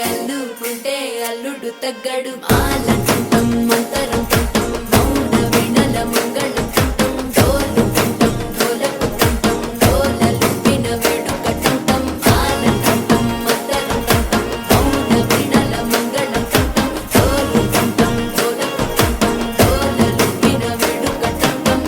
అల్లుకుంటే అల్లుడు తగ్గడు మాలంటుంటం మంతరం తుంటం మౌన వినల మంగళం తుంటం డోలు తుంటం డోలకు తుంటం డోలలు విన వేడుక తుంటం మాలంటుంటం మంతరం తుంటం మౌన వినల మంగళం తుంటం డోలు తుంటం డోలకు తుంటం డోలలు విన వేడుక తుంటం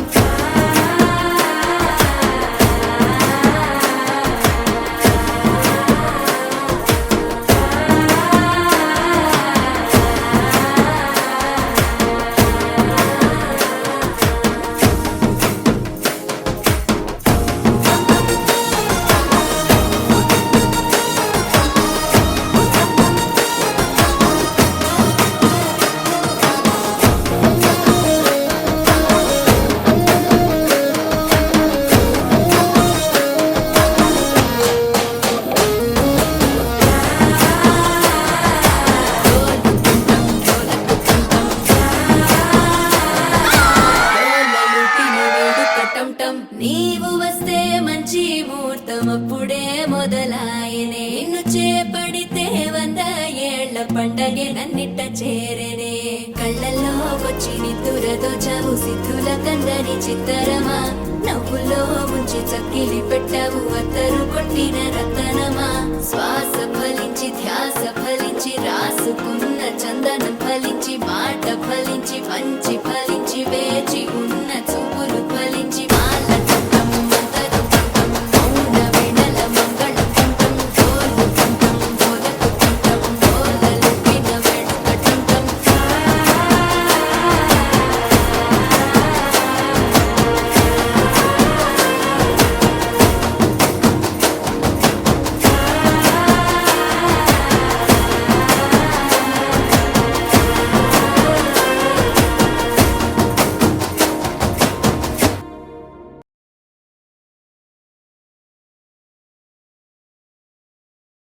నీవు వస్తే మంచి ముహూర్తం అప్పుడే మొదలాయనే నిన్ను చేపడితే 100 ఏళ్ల పండగే నన్నిట్ట చేరనే కళ్ళల్లో వచ్చి నిద్దురతో చావు సిద్ధుల కందని చిత్తరమా నవ్వులో ముంచి చక్కిలి పెట్టావు అత్తరు కొట్టిన రతనమా శ్వాస ఫలించి ధ్యాస ఫలించి